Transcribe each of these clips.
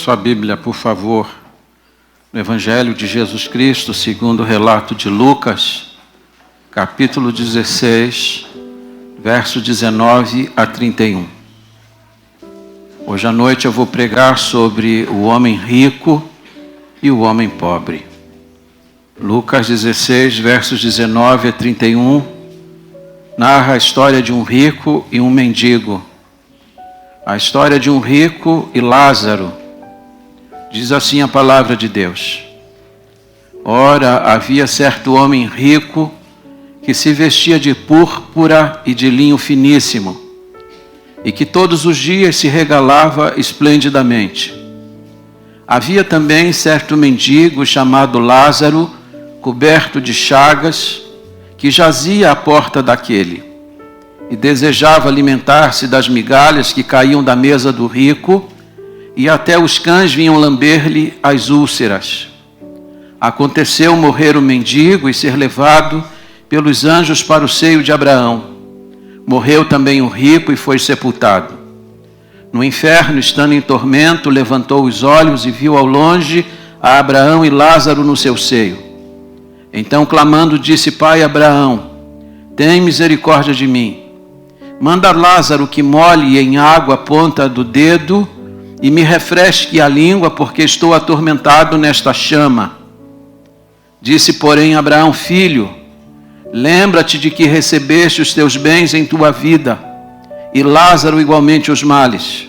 sua Bíblia, por favor, no Evangelho de Jesus Cristo, segundo o relato de Lucas, capítulo 16, verso 19 a 31. Hoje à noite eu vou pregar sobre o homem rico e o homem pobre. Lucas 16, versos 19 a 31, narra a história de um rico e um mendigo. A história de um rico e Lázaro. Diz assim a palavra de Deus. Ora, havia certo homem rico que se vestia de púrpura e de linho finíssimo, e que todos os dias se regalava esplendidamente. Havia também certo mendigo chamado Lázaro, coberto de chagas, que jazia à porta daquele, e desejava alimentar-se das migalhas que caíam da mesa do rico, e até os cães vinham lamber-lhe as úlceras. Aconteceu morrer o mendigo e ser levado pelos anjos para o seio de Abraão. Morreu também o rico e foi sepultado. No inferno, estando em tormento, levantou os olhos e viu ao longe a Abraão e Lázaro no seu seio. Então, clamando, disse: Pai Abraão, tem misericórdia de mim. Manda Lázaro que molhe em água a ponta do dedo e me refresque a língua, porque estou atormentado nesta chama. Disse, porém, Abraão: Filho, lembra-te de que recebeste os teus bens em tua vida, e Lázaro igualmente os males.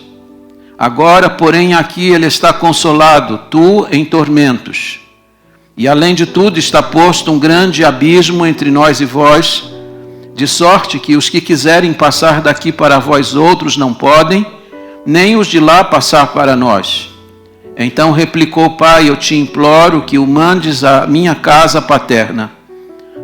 Agora, porém, aqui ele está consolado, tu em tormentos. E além de tudo está posto um grande abismo entre nós e vós, de sorte que os que quiserem passar daqui para vós outros não podem, nem os de lá passar para nós. Então replicou: Pai, eu te imploro que o mandes à minha casa paterna,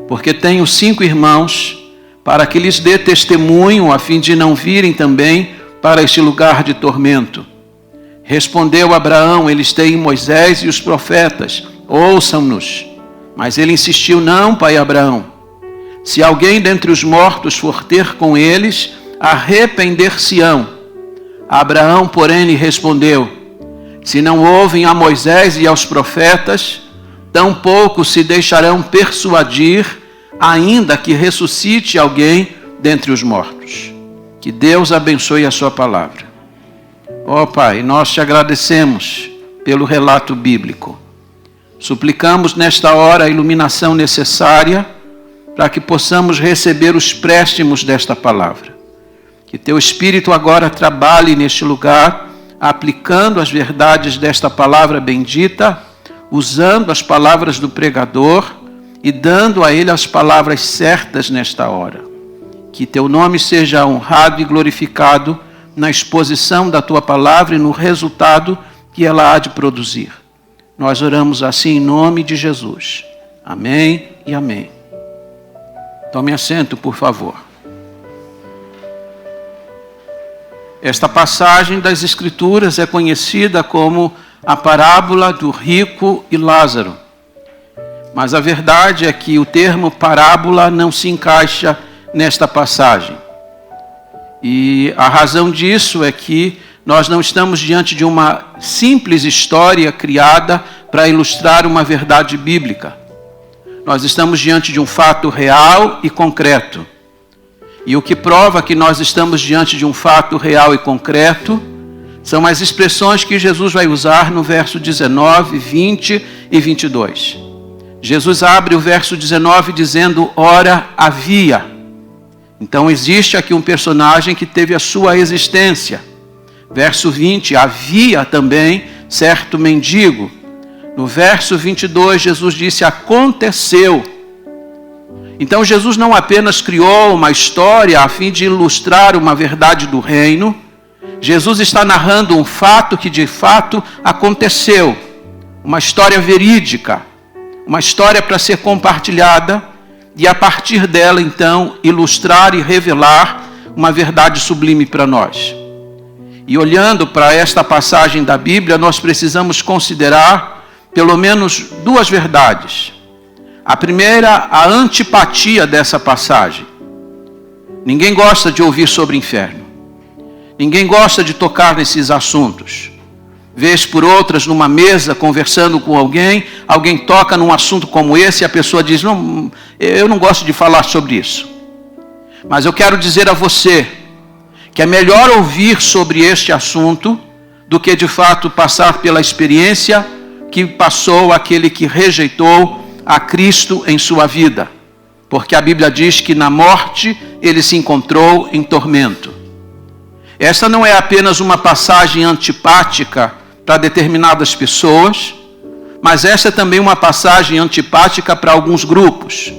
porque tenho 5 irmãos, para que lhes dê testemunho, a fim de não virem também para este lugar de tormento. Respondeu Abraão: eles têm Moisés e os profetas, ouçam-nos. Mas ele insistiu: não, pai Abraão. Se alguém dentre os mortos for ter com eles, arrepender-se-ão. Abraão, porém, lhe respondeu: se não ouvem a Moisés e aos profetas, tampouco se deixarão persuadir, ainda que ressuscite alguém dentre os mortos. Que Deus abençoe a sua palavra. Ó Pai, nós te agradecemos pelo relato bíblico. Suplicamos nesta hora a iluminação necessária para que possamos receber os préstimos desta palavra. Que teu Espírito agora trabalhe neste lugar, aplicando as verdades desta palavra bendita, usando as palavras do pregador e dando a ele as palavras certas nesta hora. Que teu nome seja honrado e glorificado na exposição da tua palavra e no resultado que ela há de produzir. Nós oramos assim em nome de Jesus. Amém e amém. Tome assento, por favor. Esta passagem das Escrituras é conhecida como a parábola do rico e Lázaro. Mas a verdade é que o termo parábola não se encaixa nesta passagem. E a razão disso é que nós não estamos diante de uma simples história criada para ilustrar uma verdade bíblica. Nós estamos diante de um fato real e concreto. E o que prova que nós estamos diante de um fato real e concreto são as expressões que Jesus vai usar no verso 19, 20 e 22. Jesus abre o verso 19 dizendo: ora, havia. Então existe aqui um personagem que teve a sua existência. Verso 20, havia também certo mendigo. No verso 22, Jesus disse: aconteceu. Então Jesus não apenas criou uma história a fim de ilustrar uma verdade do reino. Jesus está narrando um fato que de fato aconteceu. Uma história verídica. Uma história para ser compartilhada. E a partir dela, então, ilustrar e revelar uma verdade sublime para nós. E olhando para esta passagem da Bíblia, nós precisamos considerar pelo menos 2 verdades. A primeira, a antipatia dessa passagem. Ninguém gosta de ouvir sobre inferno. Ninguém gosta de tocar nesses assuntos. Vez por outras, numa mesa, conversando com alguém toca num assunto como esse e a pessoa diz, não, eu não gosto de falar sobre isso. Mas eu quero dizer a você que é melhor ouvir sobre este assunto do que de fato passar pela experiência que passou aquele que rejeitou a Cristo em sua vida. Porque a Bíblia diz que na morte ele se encontrou em tormento. Esta não é apenas uma passagem antipática para determinadas pessoas, mas esta é também uma passagem antipática para alguns grupos.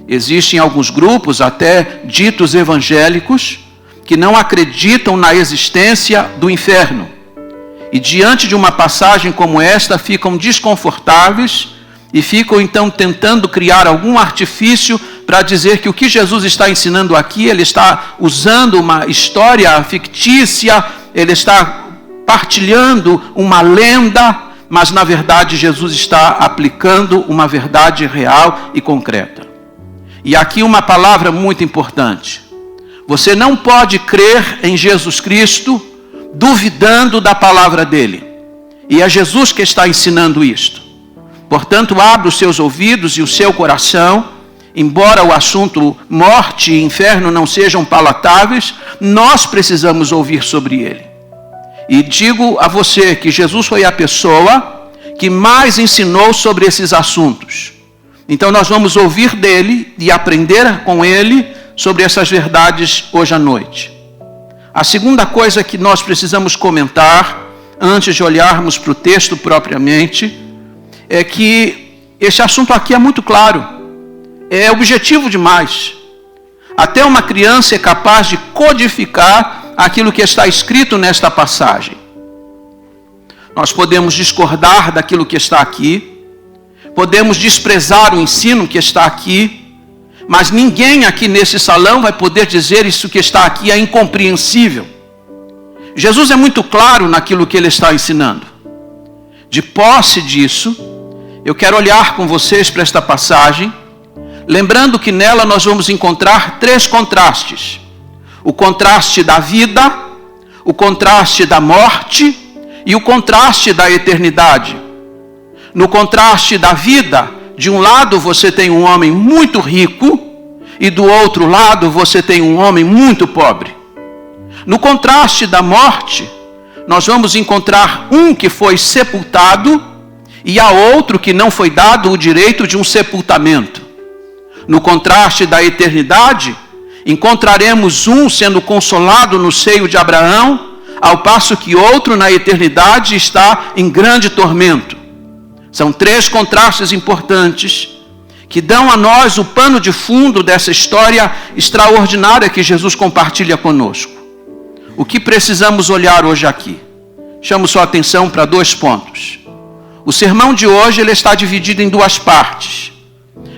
Existem alguns grupos, até ditos evangélicos, que não acreditam na existência do inferno. E diante de uma passagem como esta, ficam desconfortáveis e ficam então tentando criar algum artifício para dizer que o que Jesus está ensinando aqui, ele está usando uma história fictícia, ele está partilhando uma lenda, mas na verdade Jesus está aplicando uma verdade real e concreta. E aqui uma palavra muito importante. Você não pode crer em Jesus Cristo duvidando da palavra dele. E é Jesus que está ensinando isto. Portanto, abra os seus ouvidos e o seu coração. Embora o assunto morte e inferno não sejam palatáveis, nós precisamos ouvir sobre ele. E digo a você que Jesus foi a pessoa que mais ensinou sobre esses assuntos. Então nós vamos ouvir dele e aprender com ele sobre essas verdades hoje à noite. A segunda coisa que nós precisamos comentar, antes de olharmos para o texto propriamente, é que esse assunto aqui é muito claro. É objetivo demais. Até uma criança é capaz de codificar aquilo que está escrito nesta passagem. Nós podemos discordar daquilo que está aqui, podemos desprezar o ensino que está aqui, mas ninguém aqui nesse salão vai poder dizer isso que está aqui é incompreensível. Jesus é muito claro naquilo que ele está ensinando. De posse disso, eu quero olhar com vocês para esta passagem, lembrando que nela nós vamos encontrar três contrastes. O contraste da vida, o contraste da morte e o contraste da eternidade. No contraste da vida, de um lado você tem um homem muito rico e do outro lado você tem um homem muito pobre. No contraste da morte, nós vamos encontrar um que foi sepultado e há outro que não foi dado o direito de um sepultamento. No contraste da eternidade, encontraremos um sendo consolado no seio de Abraão, ao passo que outro na eternidade está em grande tormento. São três contrastes importantes que dão a nós o pano de fundo dessa história extraordinária que Jesus compartilha conosco. O que precisamos olhar hoje aqui? Chamo sua atenção para 2 pontos. O sermão de hoje ele está dividido em 2 partes.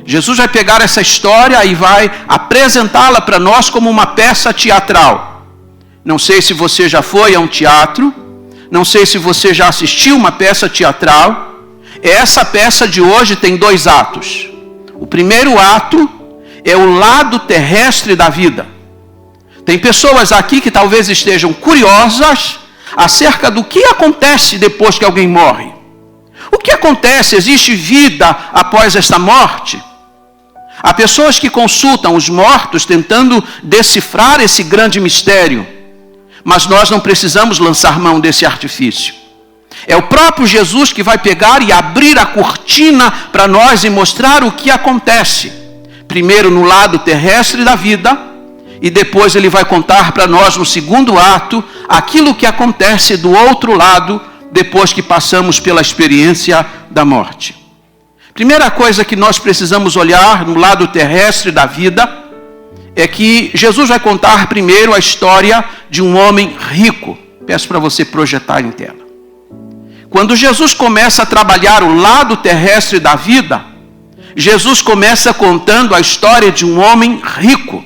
Jesus vai pegar essa história e vai apresentá-la para nós como uma peça teatral. Não sei se você já foi a um teatro, não sei se você já assistiu uma peça teatral. Essa peça de hoje tem 2 atos. O primeiro ato é o lado terrestre da vida. Tem pessoas aqui que talvez estejam curiosas acerca do que acontece depois que alguém morre. O que acontece? Existe vida após esta morte? Há pessoas que consultam os mortos tentando decifrar esse grande mistério. Mas nós não precisamos lançar mão desse artifício. É o próprio Jesus que vai pegar e abrir a cortina para nós e mostrar o que acontece. Primeiro no lado terrestre da vida, e depois ele vai contar para nós no segundo ato aquilo que acontece do outro lado, depois que passamos pela experiência da morte. Primeira coisa que nós precisamos olhar no lado terrestre da vida é que Jesus vai contar primeiro a história de um homem rico. Peço para você projetar em tela. Quando Jesus começa a trabalhar o lado terrestre da vida, Jesus começa contando a história de um homem rico.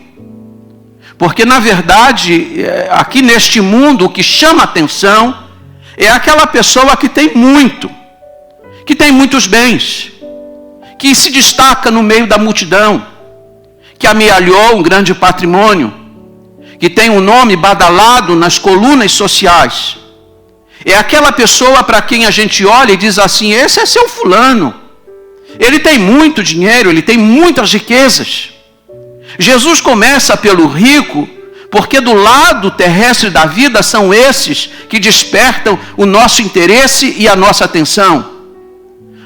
Porque na verdade, aqui neste mundo, o que chama atenção é aquela pessoa que tem muito, que tem muitos bens, que se destaca no meio da multidão, que amealhou um grande patrimônio, que tem um nome badalado nas colunas sociais. É aquela pessoa para quem a gente olha e diz assim: esse é seu fulano. Ele tem muito dinheiro, ele tem muitas riquezas. Jesus começa pelo rico, porque do lado terrestre da vida são esses que despertam o nosso interesse e a nossa atenção.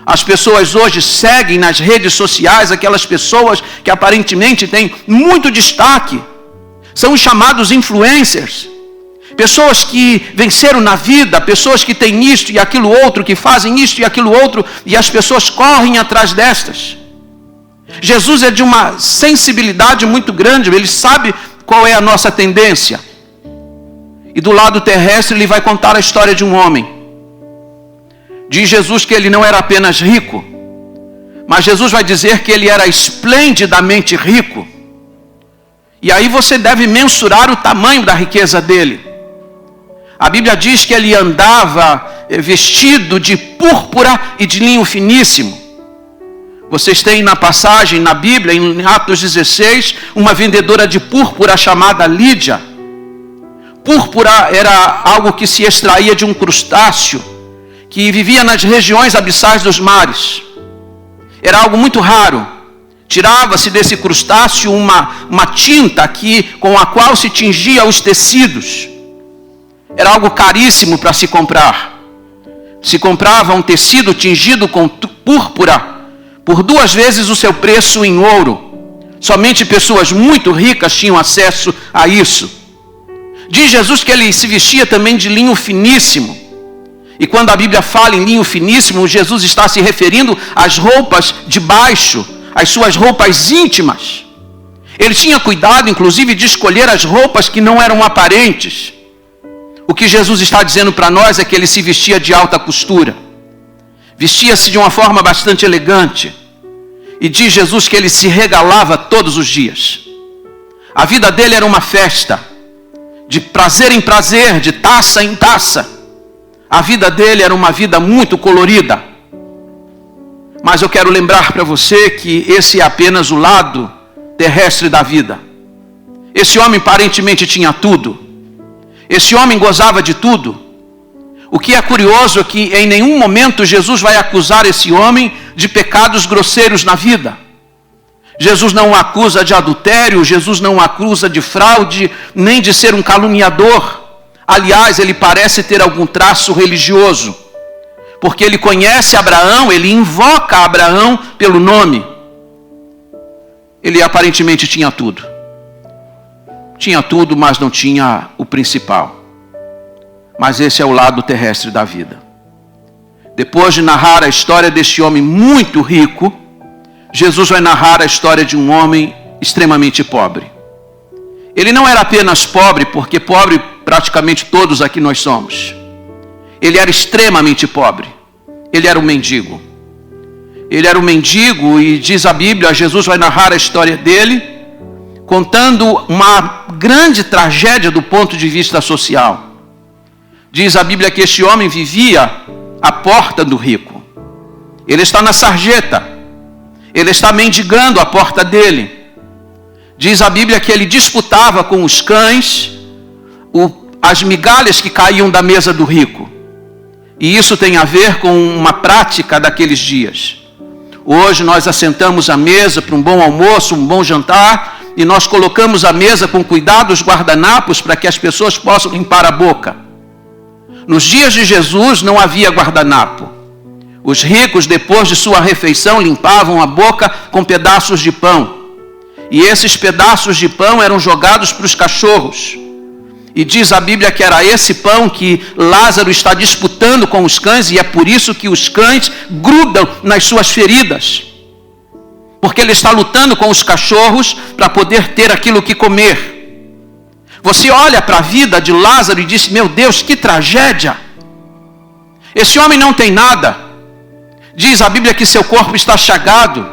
As pessoas hoje seguem nas redes sociais aquelas pessoas que aparentemente têm muito destaque. São os chamados influencers. Pessoas que venceram na vida, pessoas que têm isto e aquilo outro, que fazem isto e aquilo outro, e as pessoas correm atrás destas. Jesus é de uma sensibilidade muito grande, ele sabe qual é a nossa tendência. E do lado terrestre ele vai contar a história de um homem. Diz Jesus que ele não era apenas rico, mas Jesus vai dizer que ele era esplendidamente rico. E aí você deve mensurar o tamanho da riqueza dele. A Bíblia diz que ele andava vestido de púrpura e de linho finíssimo. Vocês têm na passagem, na Bíblia, em Atos 16, uma vendedora de púrpura chamada Lídia. Púrpura era algo que se extraía de um crustáceo, que vivia nas regiões abissais dos mares. Era algo muito raro. Tirava-se desse crustáceo uma tinta com a qual se tingia os tecidos. Era algo caríssimo para se comprar. Se comprava um tecido tingido com púrpura por 2 vezes o seu preço em ouro. Somente pessoas muito ricas tinham acesso a isso. Diz Jesus que ele se vestia também de linho finíssimo. E quando a Bíblia fala em linho finíssimo, Jesus está se referindo às roupas de baixo, às suas roupas íntimas. Ele tinha cuidado, inclusive, de escolher as roupas que não eram aparentes. O que Jesus está dizendo para nós é que ele se vestia de alta costura. Vestia-se de uma forma bastante elegante. E diz Jesus que ele se regalava todos os dias. A vida dele era uma festa, de prazer em prazer, de taça em taça. A vida dele era uma vida muito colorida. Mas eu quero lembrar para você que esse é apenas o lado terrestre da vida. Esse homem aparentemente tinha tudo. Esse homem gozava de tudo. O que é curioso é que em nenhum momento Jesus vai acusar esse homem de pecados grosseiros na vida. Jesus não o acusa de adultério, Jesus não o acusa de fraude, nem de ser um caluniador. Aliás, ele parece ter algum traço religioso, porque ele conhece Abraão, ele invoca Abraão pelo nome. Ele aparentemente tinha tudo. Tinha tudo, mas não tinha o principal. Mas esse é o lado terrestre da vida. Depois de narrar a história deste homem muito rico, Jesus vai narrar a história de um homem extremamente pobre. Ele não era apenas pobre, porque pobre praticamente todos aqui nós somos. Ele era extremamente pobre. Ele era um mendigo. Ele era um mendigo e diz a Bíblia, Jesus vai narrar a história dele, contando uma grande tragédia do ponto de vista social. Diz a Bíblia que este homem vivia à porta do rico. Ele está na sarjeta. Ele está mendigando à porta dele. Diz a Bíblia que ele disputava com os cães as migalhas que caíam da mesa do rico. E isso tem a ver com uma prática daqueles dias. Hoje nós assentamos à mesa para um bom almoço, um bom jantar, e nós colocamos a mesa com cuidado os guardanapos para que as pessoas possam limpar a boca. Nos dias de Jesus não havia guardanapo. Os ricos, depois de sua refeição, limpavam a boca com pedaços de pão. E esses pedaços de pão eram jogados para os cachorros. E diz a Bíblia que era esse pão que Lázaro está disputando com os cães, e é por isso que os cães grudam nas suas feridas. Porque ele está lutando com os cachorros para poder ter aquilo que comer. Você olha para a vida de Lázaro e diz, meu Deus, que tragédia. Esse homem não tem nada. Diz a Bíblia que seu corpo está chagado.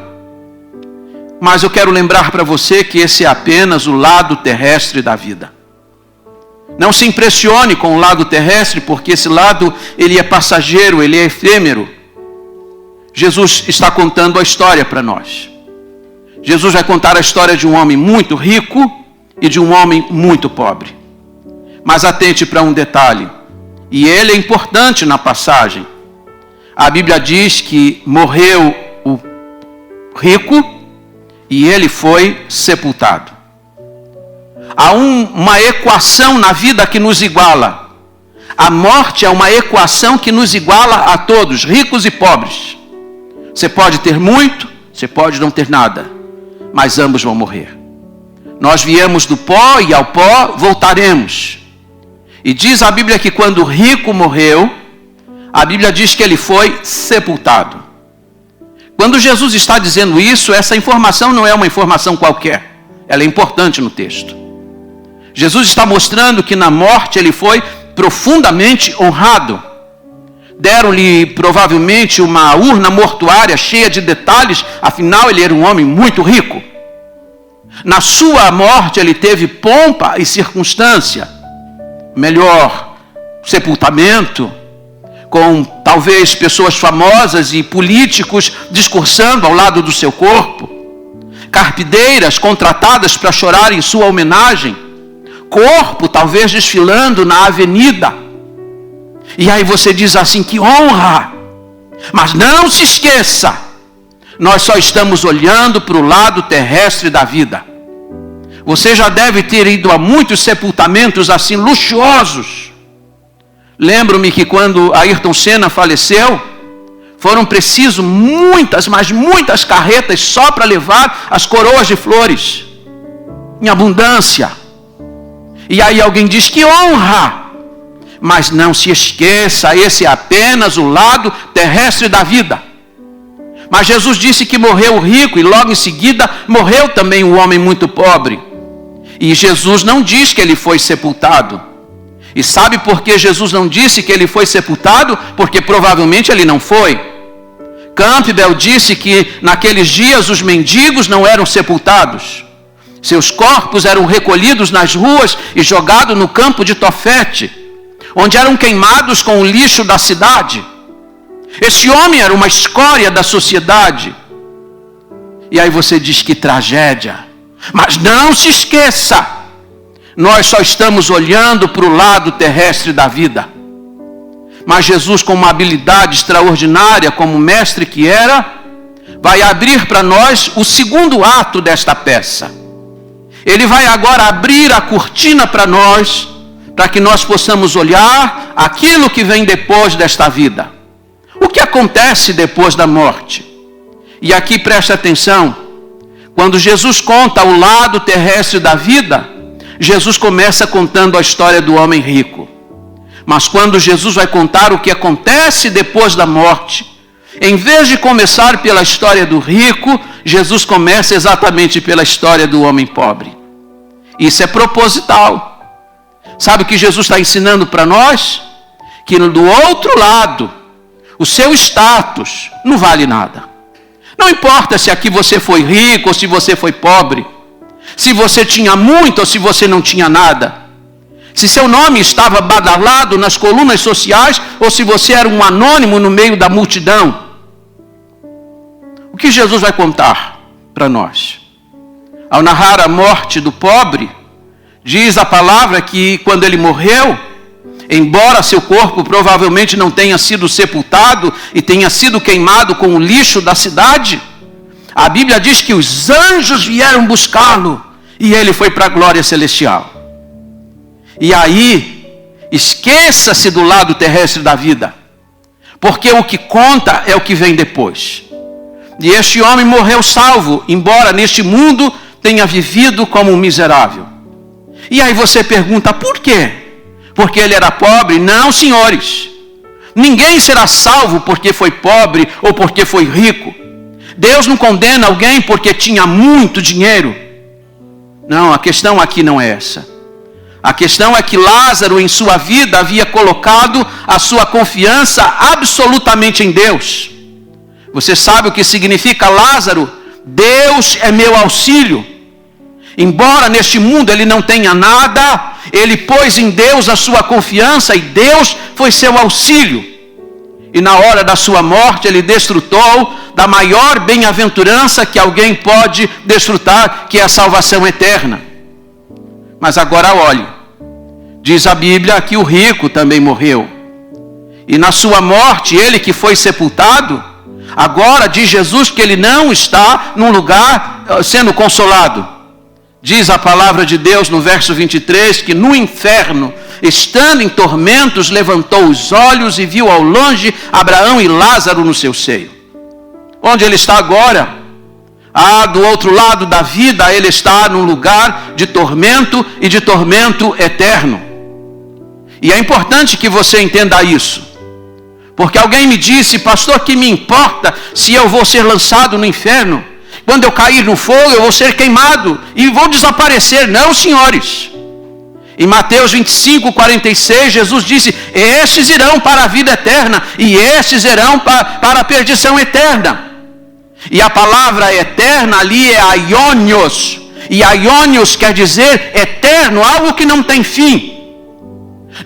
Mas eu quero lembrar para você que esse é apenas o lado terrestre da vida. Não se impressione com o lado terrestre, porque esse lado ele é passageiro, ele é efêmero. Jesus está contando a história para nós. Jesus vai contar a história de um homem muito rico e de um homem muito pobre. Mas atente para um detalhe. E ele é importante na passagem. A Bíblia diz que morreu o rico e ele foi sepultado. Há uma equação na vida que nos iguala. A morte é uma equação que nos iguala a todos, ricos e pobres. Você pode ter muito, você pode não ter nada, mas ambos vão morrer. Nós viemos do pó e ao pó voltaremos. E diz a Bíblia que quando o rico morreu, a Bíblia diz que ele foi sepultado. Quando Jesus está dizendo isso, essa informação não é uma informação qualquer. Ela é importante no texto. Jesus está mostrando que na morte ele foi profundamente honrado. Deram-lhe provavelmente uma urna mortuária cheia de detalhes, afinal ele era um homem muito rico. Na sua morte ele teve pompa e circunstância. Melhor sepultamento, com talvez pessoas famosas e políticos discursando ao lado do seu corpo, carpideiras contratadas para chorar em sua homenagem, corpo talvez desfilando na avenida. E aí você diz assim, que honra! Mas não se esqueça, nós só estamos olhando para o lado terrestre da vida. Você já deve ter ido a muitos sepultamentos assim luxuosos. Lembro-me que quando Ayrton Senna faleceu, foram preciso muitas, mas muitas carretas só para levar as coroas de flores, em abundância. E aí alguém diz, que honra! Mas não se esqueça, esse é apenas o lado terrestre da vida. Mas Jesus disse que morreu o rico e logo em seguida morreu também o homem muito pobre. E Jesus não diz que ele foi sepultado. E sabe por que Jesus não disse que ele foi sepultado? Porque provavelmente ele não foi. Campbell disse que naqueles dias os mendigos não eram sepultados. Seus corpos eram recolhidos nas ruas e jogados no campo de Tofete, onde eram queimados com o lixo da cidade. Esse homem era uma escória da sociedade. E aí você diz, que tragédia. Mas não se esqueça, nós só estamos olhando para o lado terrestre da vida. Mas Jesus, com uma habilidade extraordinária, como mestre que era, vai abrir para nós o segundo ato desta peça. Ele vai agora abrir a cortina para nós, para que nós possamos olhar aquilo que vem depois desta vida. O que acontece depois da morte? E aqui preste atenção. Quando Jesus conta o lado terrestre da vida, Jesus começa contando a história do homem rico. Mas quando Jesus vai contar o que acontece depois da morte, em vez de começar pela história do rico, Jesus começa exatamente pela história do homem pobre. Isso é proposital. Sabe o que Jesus está ensinando para nós? Que do outro lado, o seu status não vale nada. Não importa se aqui você foi rico ou se você foi pobre, se você tinha muito ou se você não tinha nada, se seu nome estava badalado nas colunas sociais ou se você era um anônimo no meio da multidão. O que Jesus vai contar para nós? Ao narrar a morte do pobre, diz a palavra que quando ele morreu, embora seu corpo provavelmente não tenha sido sepultado e tenha sido queimado com o lixo da cidade, a Bíblia diz que os anjos vieram buscá-lo e ele foi para a glória celestial. E aí, esqueça-se do lado terrestre da vida, porque o que conta é o que vem depois. E este homem morreu salvo, embora neste mundo tenha vivido como um miserável. E aí você pergunta, por quê? Porque ele era pobre? Não, senhores. Ninguém será salvo porque foi pobre ou porque foi rico. Deus não condena alguém porque tinha muito dinheiro. Não, a questão aqui não é essa. A questão é que Lázaro em sua vida havia colocado a sua confiança absolutamente em Deus. Você sabe o que significa Lázaro? Deus é meu auxílio. Embora neste mundo ele não tenha nada, ele pôs em Deus a sua confiança e Deus foi seu auxílio. E na hora da sua morte ele desfrutou da maior bem-aventurança que alguém pode desfrutar, que é a salvação eterna. Mas agora olhe, diz a Bíblia que o rico também morreu. E na sua morte, ele que foi sepultado, agora diz Jesus que ele não está num lugar sendo consolado. Diz a palavra de Deus no verso 23 que no inferno, estando em tormentos, levantou os olhos e viu ao longe Abraão e Lázaro no seu seio. Onde ele está agora? Do outro lado da vida, ele está num lugar de tormento e de tormento eterno. E é importante que você entenda isso. Porque alguém me disse: pastor, que me importa se eu vou ser lançado no inferno? Quando eu cair no fogo, eu vou ser queimado e vou desaparecer. Não, senhores. Em Mateus 25, 46, Jesus disse: estes irão para a vida eterna e estes irão para a perdição eterna. E a palavra eterna ali é aionios. E aionios quer dizer eterno, algo que não tem fim.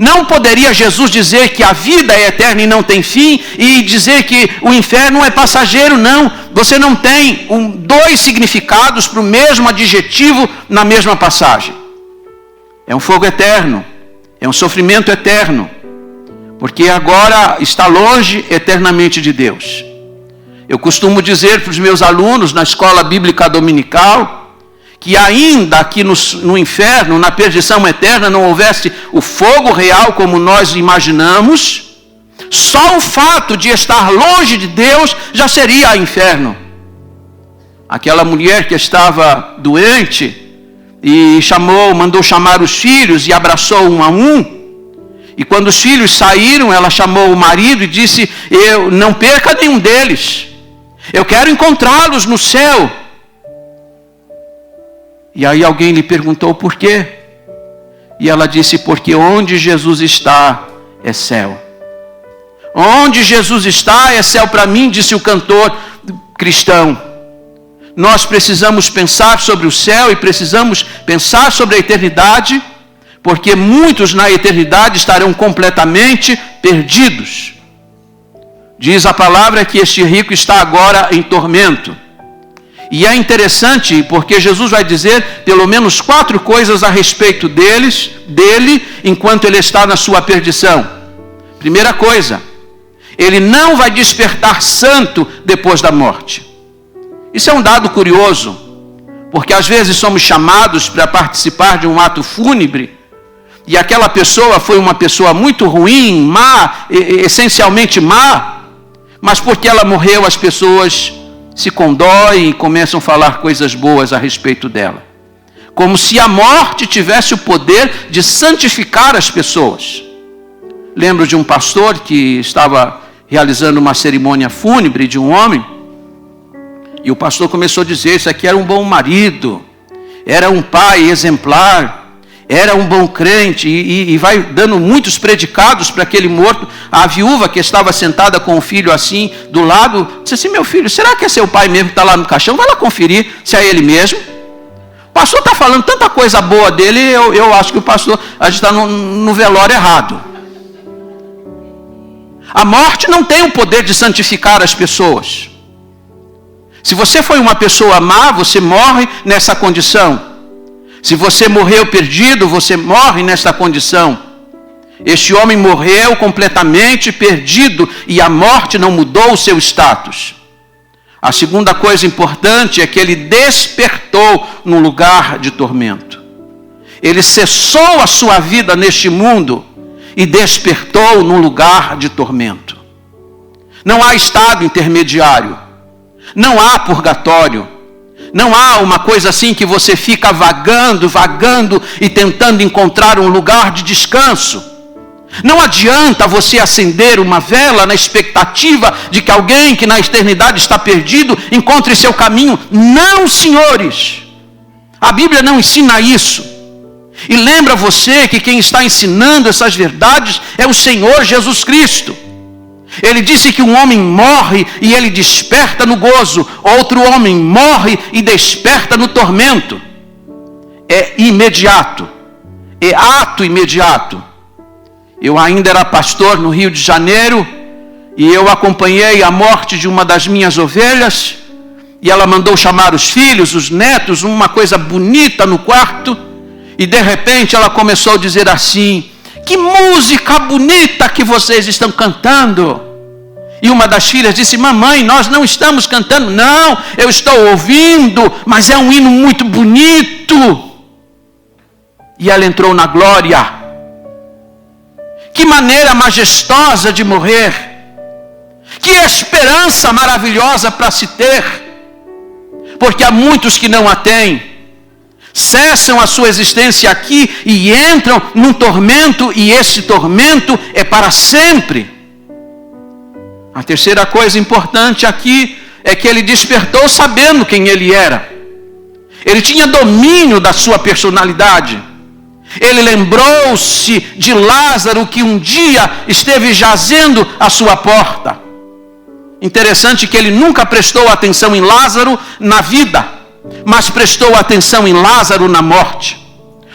Não poderia Jesus dizer que a vida é eterna e não tem fim, e dizer que o inferno é passageiro. Não, você não tem dois significados para o mesmo adjetivo na mesma passagem. É um fogo eterno, é um sofrimento eterno, porque agora está longe eternamente de Deus. Eu costumo dizer para os meus alunos na escola bíblica dominical, que ainda aqui no inferno, na perdição eterna, não houvesse o fogo real como nós imaginamos, só o fato de estar longe de Deus já seria inferno. Aquela mulher que estava doente e mandou chamar os filhos e abraçou um a um, e quando os filhos saíram, ela chamou o marido e disse: eu não perca nenhum deles, eu quero encontrá-los no céu. E aí alguém lhe perguntou por quê? E ela disse: porque onde Jesus está é céu. Onde Jesus está é céu para mim, disse o cantor cristão. Nós precisamos pensar sobre o céu e precisamos pensar sobre a eternidade, porque muitos na eternidade estarão completamente perdidos. Diz a palavra que este rico está agora em tormento. E é interessante porque Jesus vai dizer pelo menos 4 coisas a respeito dele, enquanto ele está na sua perdição. Primeira coisa, ele não vai despertar santo depois da morte. Isso é um dado curioso, porque às vezes somos chamados para participar de um ato fúnebre, e aquela pessoa foi uma pessoa muito ruim, má, essencialmente má, mas porque ela morreu, as pessoas se condoem e começam a falar coisas boas a respeito dela. Como se a morte tivesse o poder de santificar as pessoas. Lembro de um pastor que estava realizando uma cerimônia fúnebre de um homem, e o pastor começou a dizer: isso aqui era um bom marido, era um pai exemplar, era um bom crente, e vai dando muitos predicados para aquele morto. A viúva que estava sentada com o filho assim do lado, disse assim: meu filho, será que é seu pai mesmo que está lá no caixão? Vai lá conferir se é ele mesmo. O pastor está falando tanta coisa boa dele, eu acho que o pastor, a gente está no velório errado. A morte não tem o poder de santificar as pessoas. Se você foi uma pessoa má, você morre nessa condição. Se você morreu perdido, você morre nesta condição. Este homem morreu completamente perdido e a morte não mudou o seu status. A segunda coisa importante é que ele despertou num lugar de tormento. Ele cessou a sua vida neste mundo e despertou num lugar de tormento. Não há estado intermediário, não há purgatório. Não há uma coisa assim que você fica vagando e tentando encontrar um lugar de descanso. Não adianta você acender uma vela na expectativa de que alguém que na eternidade está perdido encontre seu caminho. Não, senhores. A Bíblia não ensina isso. E lembra você que quem está ensinando essas verdades é o Senhor Jesus Cristo. Ele disse que um homem morre e ele desperta no gozo. Outro homem morre e desperta no tormento. É imediato. É ato imediato. Eu ainda era pastor no Rio de Janeiro e eu acompanhei a morte de uma das minhas ovelhas. E ela mandou chamar os filhos, os netos, uma coisa bonita no quarto. E de repente ela começou a dizer assim: que música bonita que vocês estão cantando. E uma das filhas disse: mamãe, nós não estamos cantando. Não, eu estou ouvindo, mas é um hino muito bonito. E ela entrou na glória. Que maneira majestosa de morrer. Que esperança maravilhosa para se ter. Porque há muitos que não a têm. Cessam a sua existência aqui e entram num tormento, e esse tormento é para sempre. A terceira coisa importante aqui é que ele despertou sabendo quem ele era. Ele tinha domínio da sua personalidade. Ele lembrou-se de Lázaro, que um dia esteve jazendo à sua porta. Interessante que ele nunca prestou atenção em Lázaro na vida, mas prestou atenção em Lázaro na morte.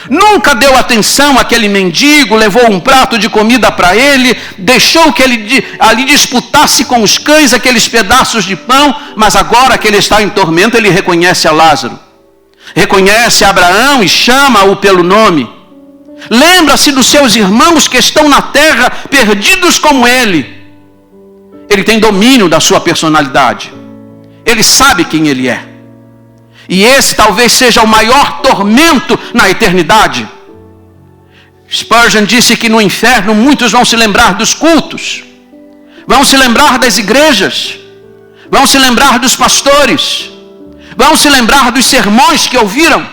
Nunca deu atenção àquele mendigo, levou um prato de comida para ele, deixou que ele ali disputasse com os cães aqueles pedaços de pão, mas agora que ele está em tormento, ele reconhece a Lázaro. Reconhece a Abraão e chama-o pelo nome. Lembra-se dos seus irmãos que estão na terra, perdidos como ele. Ele tem domínio da sua personalidade. Ele sabe quem ele é. E esse talvez seja o maior tormento na eternidade. Spurgeon disse que no inferno muitos vão se lembrar dos cultos, vão se lembrar das igrejas, vão se lembrar dos pastores, vão se lembrar dos sermões que ouviram,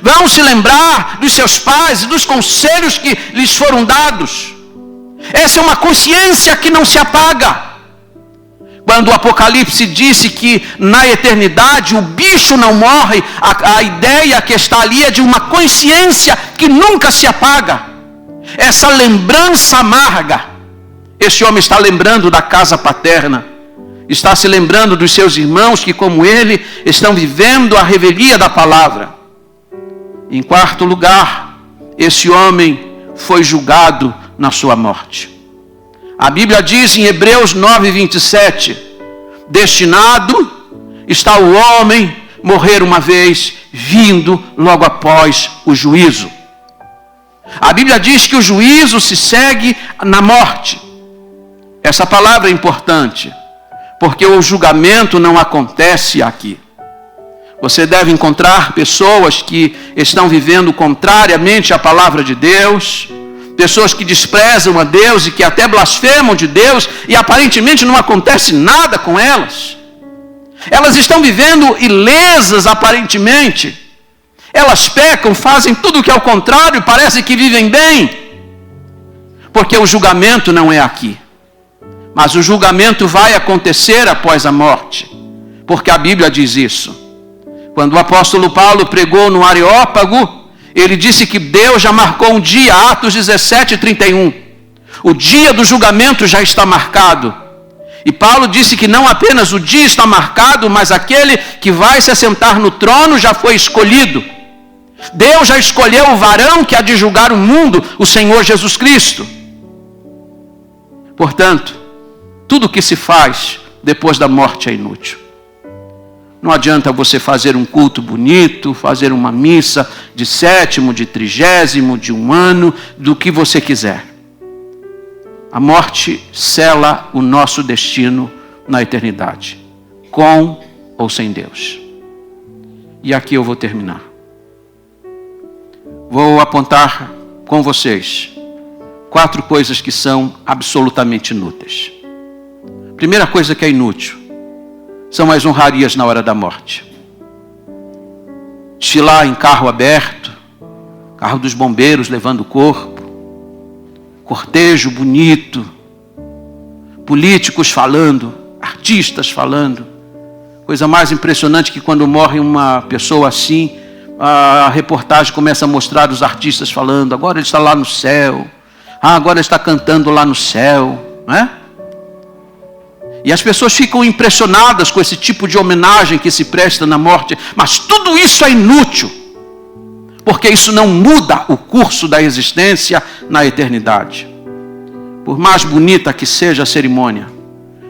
vão se lembrar dos seus pais e dos conselhos que lhes foram dados. Essa é uma consciência que não se apaga. Quando o Apocalipse disse que na eternidade o bicho não morre, a ideia que está ali é de uma consciência que nunca se apaga. Essa lembrança amarga. Esse homem está lembrando da casa paterna. Está se lembrando dos seus irmãos que, como ele, estão vivendo a revelia da palavra. Em quarto lugar, esse homem foi julgado na sua morte. A Bíblia diz em Hebreus 9:27, destinado está o homem morrer uma vez, vindo logo após o juízo. A Bíblia diz que o juízo se segue na morte. Essa palavra é importante, porque o julgamento não acontece aqui. Você deve encontrar pessoas que estão vivendo contrariamente à palavra de Deus, pessoas que desprezam a Deus e que até blasfemam de Deus, e aparentemente não acontece nada com elas. Elas estão vivendo ilesas aparentemente. Elas pecam, fazem tudo o que é o contrário, parece que vivem bem. Porque o julgamento não é aqui. Mas o julgamento vai acontecer após a morte. Porque a Bíblia diz isso. Quando o apóstolo Paulo pregou no Areópago, ele disse que Deus já marcou um dia, Atos 17:31. O dia do julgamento já está marcado. E Paulo disse que não apenas o dia está marcado, mas aquele que vai se assentar no trono já foi escolhido. Deus já escolheu o varão que há de julgar o mundo, o Senhor Jesus Cristo. Portanto, tudo que se faz depois da morte é inútil. Não adianta você fazer um culto bonito, fazer uma missa de 7º, de 30º, de 1 ano, do que você quiser. A morte sela o nosso destino na eternidade, com ou sem Deus. E aqui eu vou terminar. Vou apontar com vocês 4 coisas que são absolutamente inúteis. Primeira coisa que é inútil são as honrarias na hora da morte. Desfilar em carro aberto, carro dos bombeiros levando o corpo, cortejo bonito, políticos falando, artistas falando. Coisa mais impressionante que quando morre uma pessoa assim, a reportagem começa a mostrar os artistas falando, agora ele está lá no céu, agora ele está cantando lá no céu, não é? E as pessoas ficam impressionadas com esse tipo de homenagem que se presta na morte. Mas tudo isso é inútil. Porque isso não muda o curso da existência na eternidade. Por mais bonita que seja a cerimônia,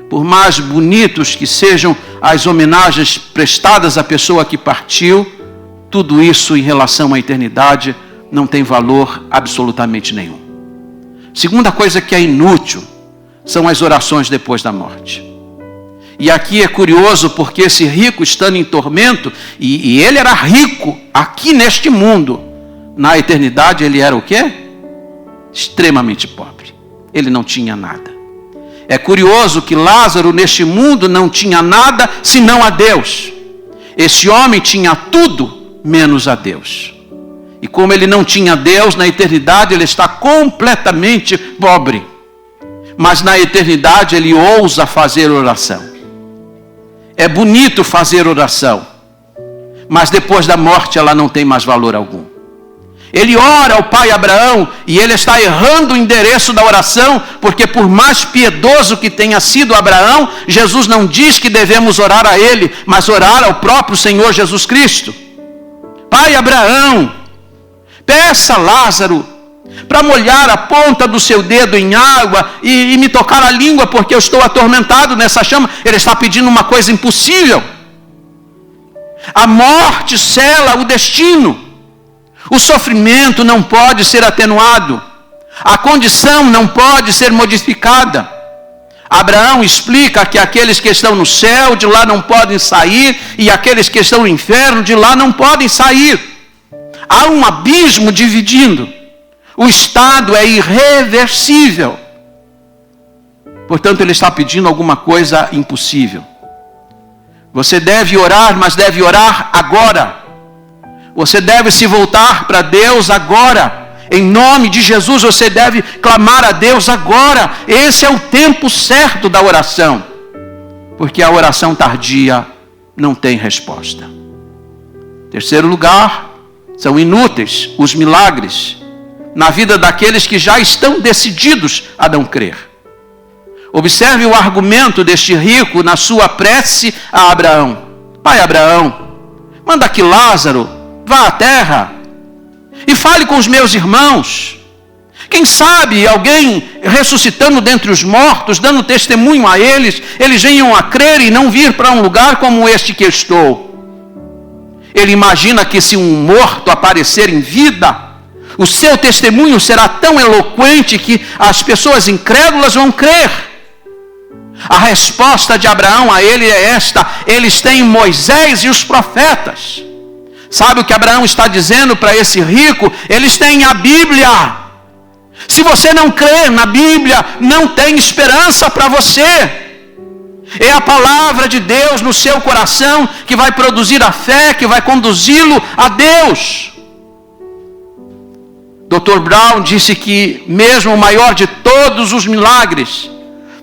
por mais bonitos que sejam as homenagens prestadas à pessoa que partiu, tudo isso em relação à eternidade não tem valor absolutamente nenhum. Segunda coisa que é inútil são as orações depois da morte. E aqui é curioso porque esse rico, estando em tormento, e ele era rico aqui neste mundo, na eternidade ele era o quê? Extremamente pobre. Ele não tinha nada. É curioso que Lázaro neste mundo não tinha nada senão a Deus. Esse homem tinha tudo menos a Deus. E como ele não tinha Deus, na eternidade ele está completamente pobre. Mas na eternidade ele ousa fazer oração. É bonito fazer oração, mas depois da morte ela não tem mais valor algum. Ele ora ao pai Abraão e ele está errando o endereço da oração, porque por mais piedoso que tenha sido Abraão, Jesus não diz que devemos orar a ele, mas orar ao próprio Senhor Jesus Cristo. Pai Abraão, peça a Lázaro para molhar a ponta do seu dedo em água e me tocar a língua, porque eu estou atormentado nessa chama. Ele está pedindo uma coisa impossível. A morte sela o destino. O sofrimento não pode ser atenuado. A condição não pode ser modificada. Abraão explica que aqueles que estão no céu, de lá não podem sair, e aqueles que estão no inferno, de lá não podem sair. Há um abismo dividindo. O estado é irreversível. Portanto, ele está pedindo alguma coisa impossível. Você deve orar, mas deve orar agora. Você deve se voltar para Deus agora. Em nome de Jesus, você deve clamar a Deus agora. Esse é o tempo certo da oração. Porque a oração tardia não tem resposta. Terceiro lugar, são inúteis os milagres na vida daqueles que já estão decididos a não crer. Observe o argumento deste rico na sua prece a Abraão. Pai Abraão, manda que Lázaro vá à terra e fale com os meus irmãos. Quem sabe alguém ressuscitando dentre os mortos, dando testemunho a eles, eles venham a crer e não vir para um lugar como este que estou. Ele imagina que se um morto aparecer em vida, o seu testemunho será tão eloquente que as pessoas incrédulas vão crer. A resposta de Abraão a ele é esta: eles têm Moisés e os profetas. Sabe o que Abraão está dizendo para esse rico? Eles têm a Bíblia. Se você não crer na Bíblia, não tem esperança para você. É a palavra de Deus no seu coração que vai produzir a fé, que vai conduzi-lo a Deus. Dr. Brown disse que mesmo o maior de todos os milagres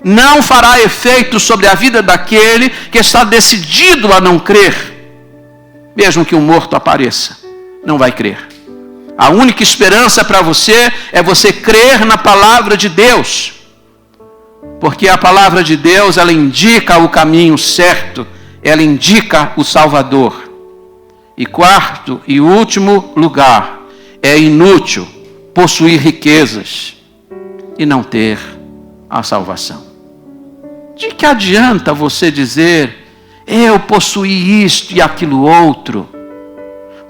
não fará efeito sobre a vida daquele que está decidido a não crer. Mesmo que um morto apareça, não vai crer. A única esperança para você é você crer na palavra de Deus. Porque a palavra de Deus, ela indica o caminho certo, ela indica o Salvador. E quarto e último lugar, é inútil possuir riquezas e não ter a salvação. De que adianta você dizer, eu possuí isto e aquilo outro?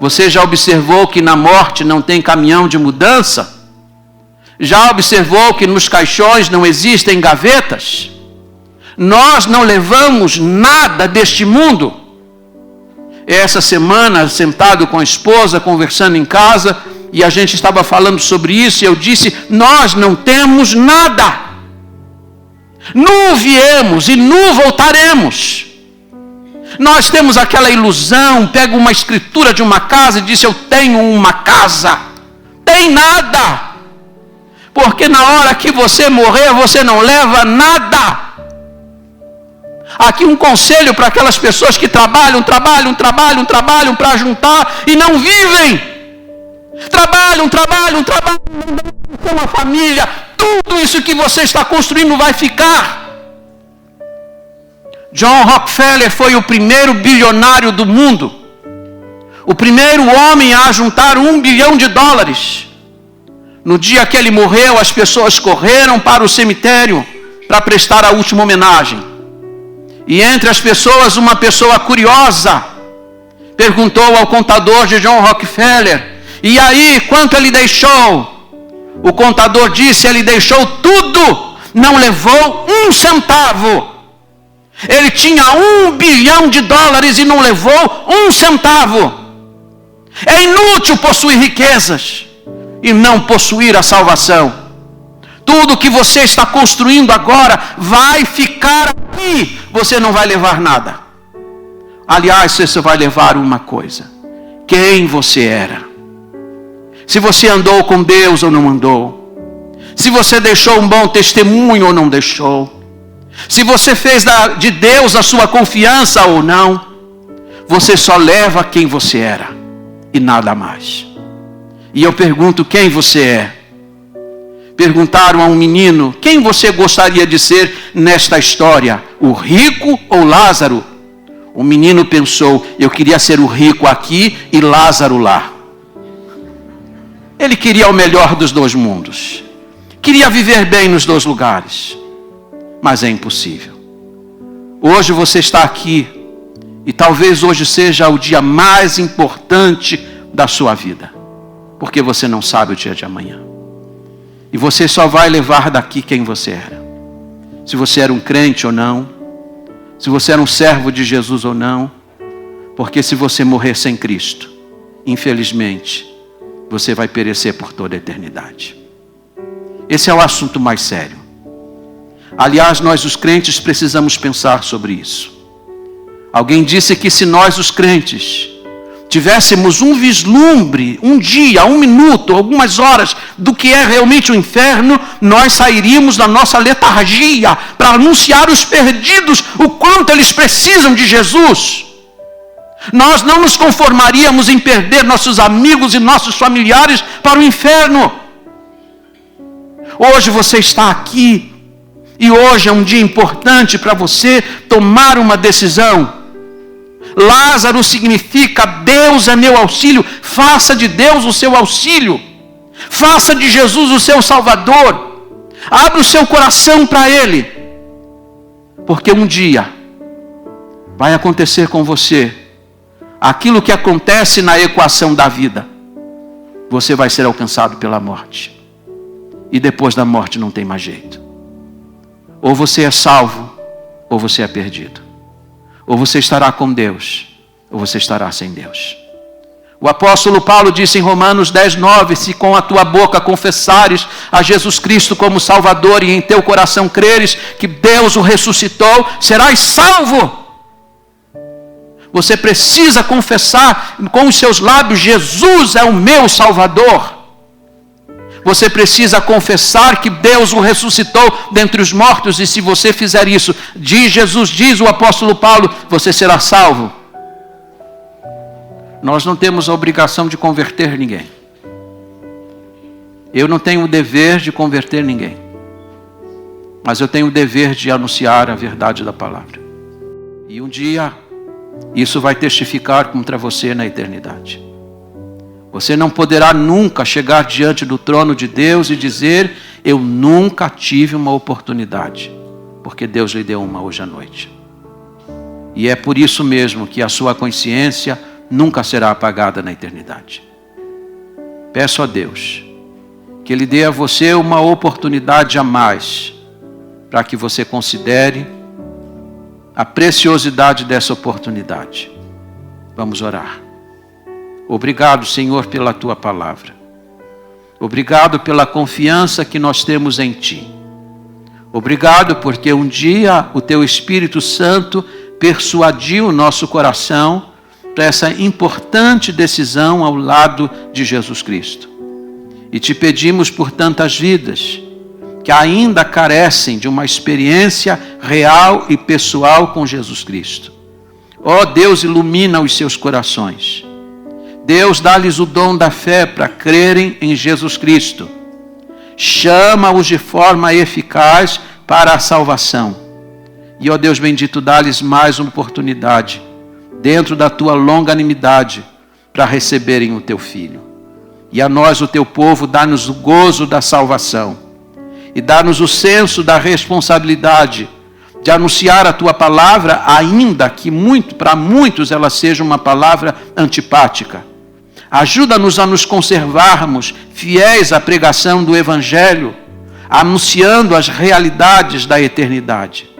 Você já observou que na morte não tem caminhão de mudança? Já observou que nos caixões não existem gavetas? Nós não levamos nada deste mundo. Essa semana, sentado com a esposa, conversando em casa, e a gente estava falando sobre isso, e eu disse, nós não temos nada. Nu viemos e nu voltaremos. Nós temos aquela ilusão, pega uma escritura de uma casa e diz, eu tenho uma casa. Tem nada. Porque na hora que você morrer, você não leva nada. Aqui um conselho para aquelas pessoas que trabalham para juntar e não vivem. Trabalham, não uma família. Tudo isso que você está construindo vai ficar. John Rockefeller foi o primeiro bilionário do mundo. O primeiro homem a juntar $1 bilhão. No dia que ele morreu, as pessoas correram para o cemitério para prestar a última homenagem. E entre as pessoas, uma pessoa curiosa perguntou ao contador de John Rockefeller, e aí, quanto ele deixou? O contador disse, ele deixou tudo, não levou um centavo. Ele tinha $1 bilhão e não levou um centavo. É inútil possuir riquezas e não possuir a salvação. Tudo que você está construindo agora vai ficar aqui. Você não vai levar nada. Aliás, você vai levar uma coisa: quem você era. Se você andou com Deus ou não andou. Se você deixou um bom testemunho ou não deixou. Se você fez de Deus a sua confiança ou não. Você só leva quem você era e nada mais. E eu pergunto, quem você é? Perguntaram a um menino, quem você gostaria de ser nesta história? O rico ou Lázaro? O menino pensou, eu queria ser o rico aqui e Lázaro lá. Ele queria o melhor dos dois mundos. Queria viver bem nos dois lugares. Mas é impossível. Hoje você está aqui e talvez hoje seja o dia mais importante da sua vida. Porque você não sabe o dia de amanhã. E você só vai levar daqui quem você era. Se você era um crente ou não. Se você era um servo de Jesus ou não. Porque se você morrer sem Cristo, infelizmente, você vai perecer por toda a eternidade. Esse é o assunto mais sério. Aliás, nós os crentes precisamos pensar sobre isso. Alguém disse que se nós os crentes tivéssemos um vislumbre, um dia, um minuto, algumas horas do que é realmente o inferno, nós sairíamos da nossa letargia para anunciar aos perdidos o quanto eles precisam de Jesus. Nós não nos conformaríamos em perder nossos amigos e nossos familiares para o inferno. Hoje você está aqui e hoje é um dia importante para você tomar uma decisão. Lázaro significa Deus é meu auxílio. Faça de Deus o seu auxílio. Faça de Jesus o seu Salvador. Abra o seu coração para Ele. Porque um dia vai acontecer com você aquilo que acontece na equação da vida. Você vai ser alcançado pela morte. E depois da morte não tem mais jeito. Ou você é salvo, ou você é perdido. Ou você estará com Deus, ou você estará sem Deus. O apóstolo Paulo disse em Romanos 10:9, se com a tua boca confessares a Jesus Cristo como Salvador e em teu coração creres que Deus o ressuscitou, serás salvo. Você precisa confessar com os seus lábios, Jesus é o meu Salvador. Você precisa confessar que Deus o ressuscitou dentre os mortos. E se você fizer isso, diz o apóstolo Paulo, você será salvo. Nós não temos a obrigação de converter ninguém. Eu não tenho o dever de converter ninguém. Mas eu tenho o dever de anunciar a verdade da palavra. E um dia, isso vai testificar contra você na eternidade. Você não poderá nunca chegar diante do trono de Deus e dizer, eu nunca tive uma oportunidade, porque Deus lhe deu uma hoje à noite. E é por isso mesmo que a sua consciência nunca será apagada na eternidade. Peço a Deus que Ele dê a você uma oportunidade a mais, para que você considere a preciosidade dessa oportunidade. Vamos orar. Obrigado, Senhor, pela Tua palavra. Obrigado pela confiança que nós temos em Ti. Obrigado porque um dia o Teu Espírito Santo persuadiu o nosso coração para essa importante decisão ao lado de Jesus Cristo. E Te pedimos por tantas vidas que ainda carecem de uma experiência real e pessoal com Jesus Cristo. Ó Deus, ilumina os seus corações. Deus, dá-lhes o dom da fé para crerem em Jesus Cristo. Chama-os de forma eficaz para a salvação. E, ó Deus bendito, dá-lhes mais uma oportunidade, dentro da Tua longanimidade, para receberem o Teu Filho. E a nós, o Teu povo, dá-nos o gozo da salvação. E dá-nos o senso da responsabilidade de anunciar a Tua palavra, ainda que para muitos ela seja uma palavra antipática. Ajuda-nos a nos conservarmos fiéis à pregação do Evangelho, anunciando as realidades da eternidade,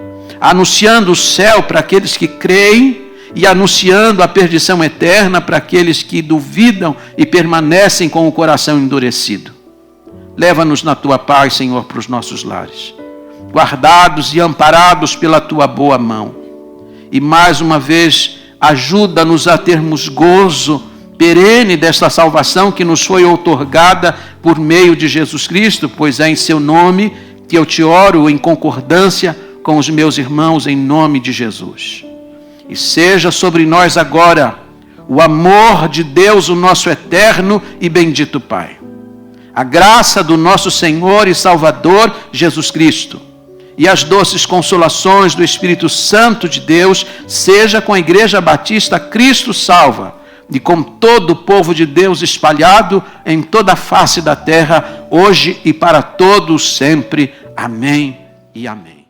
anunciando o céu para aqueles que creem e anunciando a perdição eterna para aqueles que duvidam e permanecem com o coração endurecido. Leva-nos na tua paz, Senhor, para os nossos lares, guardados e amparados pela tua boa mão. E mais uma vez, ajuda-nos a termos gozo perene desta salvação que nos foi outorgada por meio de Jesus Cristo, pois é em seu nome que eu te oro em concordância com os meus irmãos em nome de Jesus. E seja sobre nós agora o amor de Deus, o nosso eterno e bendito Pai, a graça do nosso Senhor e Salvador Jesus Cristo e as doces consolações do Espírito Santo de Deus seja com a Igreja Batista Cristo Salva e com todo o povo de Deus espalhado em toda a face da terra, hoje e para todos sempre. Amém e amém.